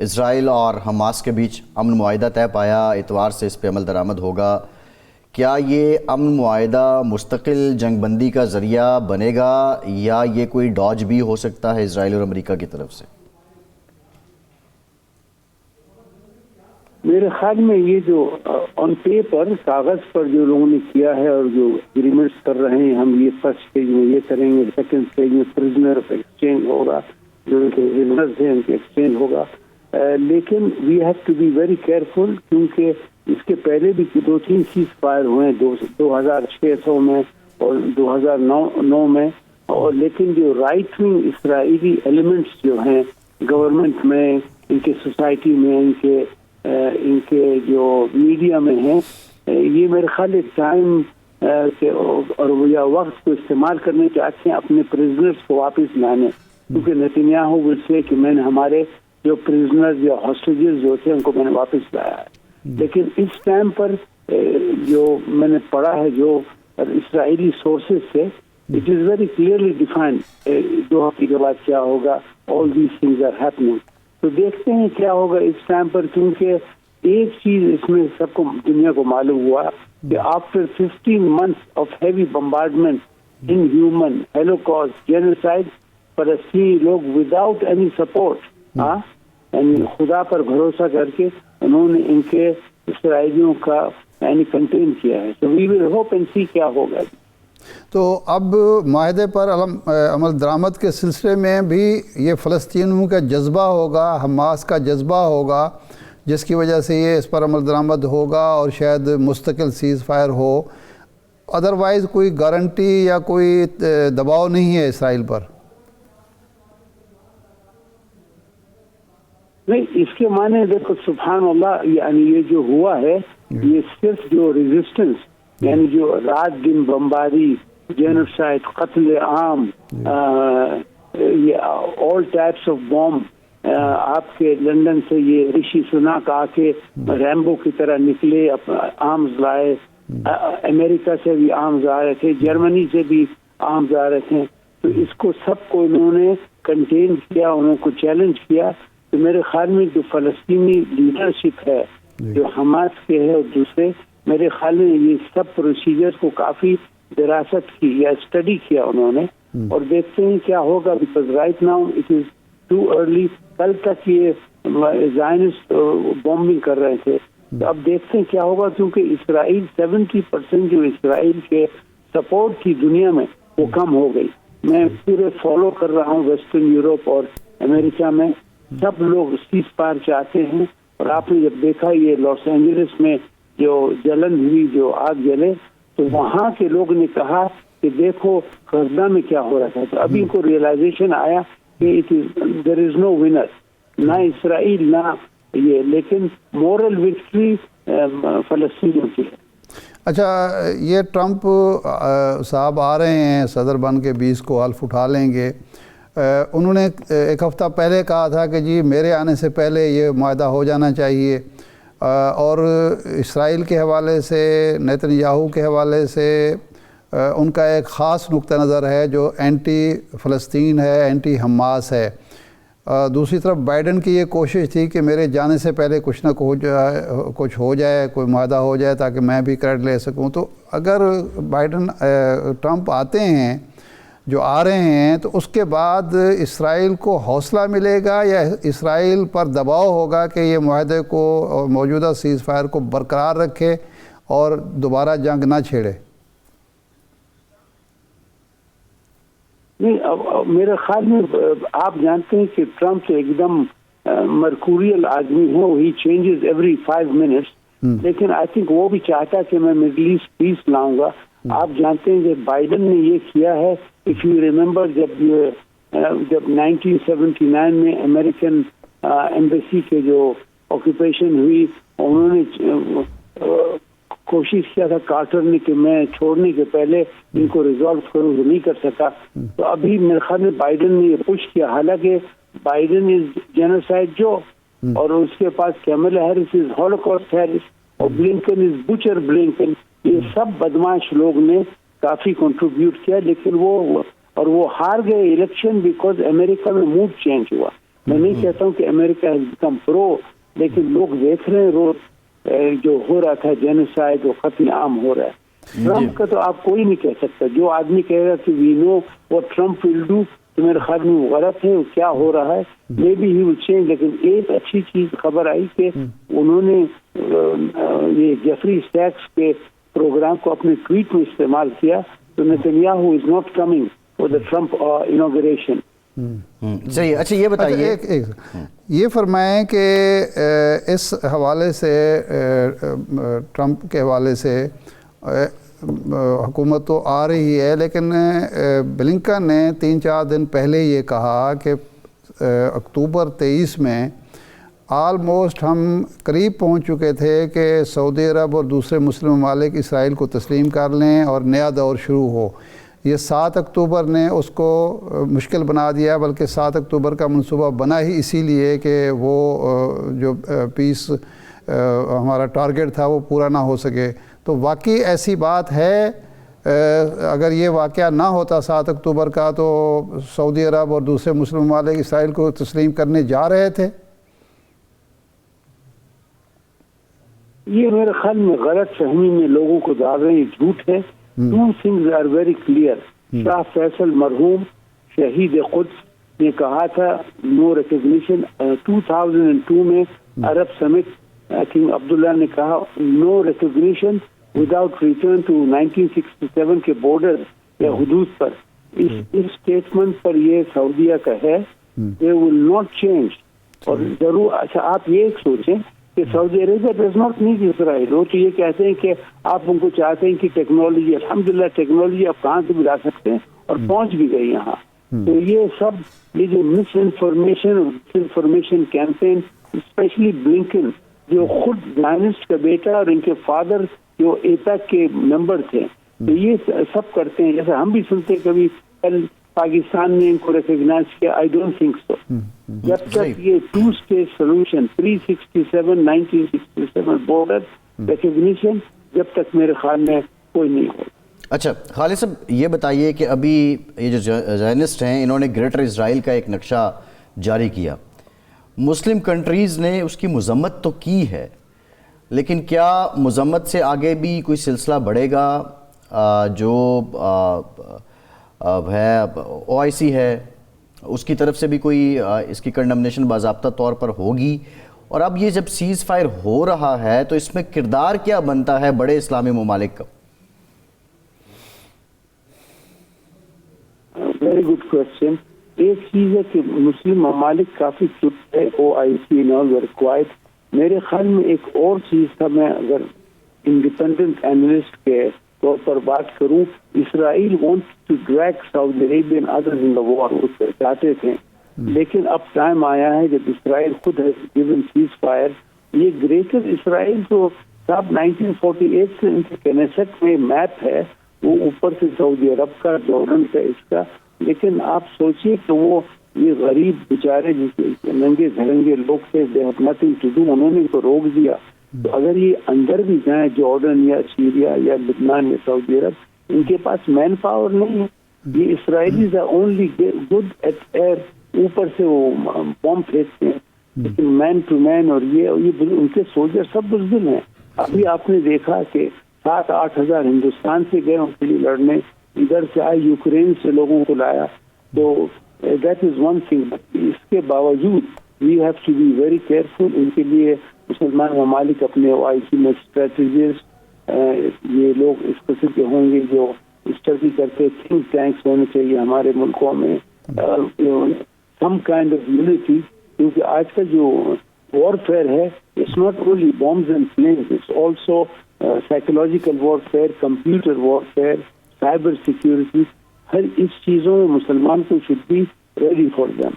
اسرائیل اور حماس کے بیچ امن معاہدہ طے پایا، اتوار سے اس پہ عمل درآمد ہوگا۔ کیا یہ امن معاہدہ مستقل جنگ بندی کا ذریعہ بنے گا یا یہ کوئی ڈاج بھی ہو سکتا ہے اسرائیل اور امریکہ کی طرف سے؟ میرے خیال میں یہ جو آن پیپر کاغذ پر جو لوگوں نے کیا ہے اور جو اگریمنٹس کر رہے ہیں، ہم یہ فرسٹ اسٹیج میں یہ کریں گے، سیکنڈ اسٹیج میں پرزنر ایکسچینج ہوگا، جو ان کے ریزنرز ہیں ان کے ایکسچینج ہوگا، لیکن we have to be very careful, کیونکہ اس کے پہلے بھی 2-3 سیز فائر ہوئے ہیں 2006 میں اور 2009 میں، اور لیکن جو رائٹ ونگ اسرائیلی ایلیمنٹس جو ہیں گورنمنٹ میں، ان کے سوسائٹی میں، ان کے جو میڈیا میں ہیں، یہ میرے خیال ٹائم اور یا وقت کو استعمال کرنے چاہتے ہیں اپنے پرزنرز کو واپس لانے، کیونکہ نیتنیاہو ول سے کہ میں نے ہمارے جو پرزنرز یا ہاسٹیجز جو تھے ان کو میں نے واپس لایا ہے، لیکن اس ٹائم پر جو میں نے پڑھا ہے جو اسرائیلی سورسز سے، it is very clearly defined 2 ہفتے کے بعد کیا ہوگا، all these things are happening. تو دیکھتے ہیں کیا ہوگا اس ٹائم پر، کیونکہ ایک چیز اس میں سب کو دنیا کو معلوم ہوا کہ after 15 months of heavy bombardment in human holocaust genocide, فلسطینی لوگ وداؤٹ اینی سپورٹ یعنی خدا پر بھروسہ کر کے انہوں نے ان کے اسرائیلیوں کا یعنی کنٹین کیا ہے۔ تو وی ول ہوپ اینڈ سی کیا ہوگا۔ تو اب معاہدے پر عمل درآمد کے سلسلے میں بھی یہ فلسطینیوں کا جذبہ ہوگا، حماس کا جذبہ ہوگا، جس کی وجہ سے یہ اس پر عمل درآمد ہوگا اور شاید مستقل سیز فائر ہو، ادروائز کوئی گارنٹی یا کوئی دباؤ نہیں ہے اسرائیل پر؟ نہیں، اس کے معنی دیکھو سبحان اللہ، یعنی یہ جو ہوا ہے یہ صرف جو ریزسٹنس یعنی جو رات دن بمباری، جینوسائڈ، قتل عام، یہ آل ٹائپس آف بومب، آپ کے لندن سے یہ رشی سناک آ کے ریمبو کی طرح نکلے، آرمز لائے، امریکہ سے بھی آرمز آ رہے تھے، جرمنی سے بھی آرمز آ رہے تھے، تو اس کو سب کو انہوں نے کنٹین کیا، انہوں کو چیلنج کیا۔ تو میرے خیال میں جو فلسطینی لیڈرشپ ہے جو حماس کے ہے اور دوسرے، میرے خیال میں یہ سب پروسیجر کو کافی دراست کی یا اسٹڈی کیا انہوں نے، اور دیکھتے ہیں کیا ہوگا، because right now it is too early. کل تک یہ زائنسٹ بومبنگ کر رہے تھے، تو اب دیکھتے ہیں کیا ہوگا، کیونکہ اسرائیل 70% جو اسرائیل کے سپورٹ تھی دنیا میں وہ کم ہو گئی۔ میں پورے فالو کر رہا ہوں ویسٹرن یورپ اور امریکہ میں، سب لوگ سیز فائر چاہتے ہیں، اور آپ نے جب دیکھا یہ لاس اینجلس میں جو جلن ہوئی، جو آگ جلے، تو وہاں کے لوگ نے کہا کہ دیکھو غزہ میں کیا ہو رہا تھا، تو ابھی ان کو ریئلائزیشن آیا کہ دیر از نو ونر، نہ اسرائیل نہ یہ، لیکن مورل وکٹری فلسطینیوں کی ہے۔ اچھا، یہ ٹرمپ صاحب آ رہے ہیں صدر بن کے، 20 کو حلف اٹھا لیں گے۔ انہوں نے 1 ہفتہ پہلے کہا تھا کہ جی میرے آنے سے پہلے یہ معاہدہ ہو جانا چاہیے، اور اسرائیل کے حوالے سے، نیتنیاہو کے حوالے سے ان کا ایک خاص نقطہ نظر ہے جو اینٹی فلسطین ہے، اینٹی حماس ہے۔ دوسری طرف بائیڈن کی یہ کوشش تھی کہ میرے جانے سے پہلے کچھ نہ کچھ ہو جائے، کوئی معاہدہ ہو جائے تاکہ میں بھی کریڈٹ لے سکوں۔ تو اگر ٹرمپ آتے ہیں، جو آ رہے ہیں، تو اس کے بعد اسرائیل کو حوصلہ ملے گا یا اسرائیل پر دباؤ ہوگا کہ یہ معاہدے کو اور موجودہ سیز فائر کو برقرار رکھے اور دوبارہ جنگ نہ چھیڑے؟ نہیں، میرے خیال میں آپ جانتے ہیں کہ ٹرمپ تو ایک دم مرکوریل آدمی ہے، وہی چینجز ایوری 5 minutes، لیکن آئی تھنک وہ بھی چاہتا ہے کہ میں مڈل ایسٹ پیس لاؤں گا۔ آپ جانتے ہیں کہ بائیڈن نے یہ کیا ہے، اف یو ریممبر جب 1979 میں امریکن ایمبیسی کے جو آکوپیشن ہوئی، انہوں نے کوشش کیا تھا کارٹر نے کہ میں چھوڑنے کے پہلے ان کو ریزالو کروں، وہ نہیں کر سکا۔ تو ابھی میرے خیال میں بائیڈن نے یہ پش کیا، حالانکہ بائیڈن از جینوسائڈ جو، اور اس کے پاس کیملا ہیرس از ہولوکاسٹ ہیرس، اور بلنکن از بچر بلنکن، یہ سب بدماش لوگ نے کافی کنٹریبیوٹ کیا، لیکن وہ ہار گئے الیکشن بیکاز امریکہ میں موڈ چینج ہوا۔ میں نہیں کہتا ہوں کہ امریکہ ہیز بیکم پرو، لیکن لوگ دیکھ رہے ہیں روز جو ہو رہا تھا جینوسائیڈ و قتل عام ہو رہا ہے. ٹرمپ کا تو آپ کوئی نہیں کہہ سکتا. جو آدمی کہے گا کہ we know what Trump will do, تو میرے خیال میں وہ غلط ہے. کیا ہو رہا ہے may be he will change. لیکن ایک اچھی چیز خبر آئی کہ انہوں نے یہ جیفری سیکس کے پروگرام کو اپنے ٹویٹ میں استعمال کیا. تو Netanyahu is not coming for the Trump inauguration. صحیح. اچھا یہ بتائیے، ایک یہ فرمائیں کہ اس حوالے سے ٹرمپ کے حوالے سے حکومت تو آ رہی ہے، لیکن بلنکن نے 3-4 دن پہلے یہ کہا کہ اکتوبر 23 میں آلموسٹ ہم قریب پہنچ چکے تھے کہ سعودی عرب اور دوسرے مسلم ممالک اسرائیل کو تسلیم کر لیں اور نیا دور شروع ہو. یہ 7 اکتوبر نے اس کو مشکل بنا دیا، بلکہ 7 اکتوبر کا منصوبہ بنا ہی اسی لیے کہ وہ جو پیس ہمارا ٹارگٹ تھا وہ پورا نہ ہو سکے. تو واقعی ایسی بات ہے؟ اگر یہ واقعہ نہ ہوتا 7 اکتوبر کا تو سعودی عرب اور دوسرے مسلم ممالک اسرائیل کو تسلیم کرنے جا رہے تھے؟ یہ میرے خیال میں غلط فہمی میں لوگوں کو ڈال رہے ہیں، جھوٹ ہے. Two things are very clear. شاہ فیصل مرحوم شہید قدس نے کہا تھا نو ریکگنیشن. 2002 میں عرب سمٹ عبداللہ نے کہا نو ریکگنیشن وداؤٹ ریٹرن ٹو 1967 کے بارڈر یا حدود پر. اس اسٹیٹمنٹ پر یہ سعودیہ کا ہے they will not change. اور ضرور اچھا آپ یہ ایک سوچیں کہ سعودی عربیہ ڈز ناٹ نیڈ اسرائیل. وہ تو یہ کہتے ہیں کہ آپ ان کو چاہتے ہیں کہ ٹیکنالوجی، الحمدللہ ٹیکنالوجی آپ کہاں سے بھی لا سکتے ہیں اور پہنچ بھی گئی یہاں. تو یہ سب یہ جو مس انفارمیشن کیمپین، اسپیشلی بلنکن جو خود زائنسٹ کا بیٹا اور ان کے فادر جو ایپیک کے ممبر تھے، تو یہ سب کرتے ہیں. جیسے ہم بھی سنتے ہیں کبھی کل پاکستان نے ان کو ریکگنائز کیا. I don't think so. جب تک یہ 2 اسٹیٹ سولوشن 1967 بارڈر ریکگنیشن جب تک میرے خیال میں کوئی نہیں ہو. اچھا خالد صاحب یہ بتائیے کہ ابھی یہ جو زائنسٹ ہیں انہوں نے گریٹر اسرائیل کا ایک نقشہ جاری کیا. مسلم کنٹریز نے اس کی مذمت تو کی ہے، لیکن کیا مذمت سے آگے بھی کوئی سلسلہ بڑھے گا؟ جو ہے OIC ہے اس کی طرف سے بھی کوئی اس کی کنڈمنیشن باضابطہ طور پر ہوگی؟ اور اب یہ جب سیز فائر ہو رہا ہے تو اس میں کردار کیا بنتا ہے بڑے اسلامی ممالک کا؟ Very good question. ایک چیز ہے کہ مسلم ممالک کافی چپ ہے، OIC ریکوائرڈ. میرے خیال میں ایک اور چیز تھا، میں اگر انڈیپینڈنٹ اینالسٹ کے طور پر بات کروں، Israel want to drag Saudi Arabia and others in the war. وہ چاہتے تھے، لیکن اب ٹائم آیا ہے جب اسرائیل خود ہے گیون سیز فائر. یہ گریٹر اسرائیل جو صاحب 1948 سے ان کے کنیسٹ میں میپ ہے، وہ اوپر سے سعودی عرب کا، جارڈن کا، اس کا. لیکن آپ سوچئے کہ وہ یہ غریب بیچارے جس ننگے دھڑنگے لوگ تھے، they have nothing to do, انہوں نے ان کو روک دیا. تو اگر یہ اندر بھی جائیں جارڈن یا سیریا یا لبنان یا سعودی عرب، ان کے پاس مین پاور نہیں ہے. یہ Israelis are only good at air, اوپر سے وہ بم پھینکتے ہیں، لیکن مین ٹو مین. اور یہ ان کے سولجر سب بزدل ہیں. ابھی آپ نے دیکھا کہ 7-8 ہزار ہندوستان سے گئے ان کے لیے لڑنے، ادھر سے آئے یوکرین سے لوگوں کو لایا. تو دیٹ از ون تھنگ. اس کے باوجود we have to be very careful. ان کے لیے مسلمان ممالک اپنے OIC میں اسٹریٹجسٹ، یہ لوگ اس قسم کے ہوں گے جو اسٹڈی کرتے. تھنک ٹینکس ہونے چاہیے ہمارے ملکوں میں، سم کائنڈ آف یونٹی. کیونکہ آج کا جو وار فیئر ہے، it's not only bombs and planes, it's also psychological warfare, computer warfare, cyber security. ہر اس چیزوں میں مسلمان کو should be ready for them.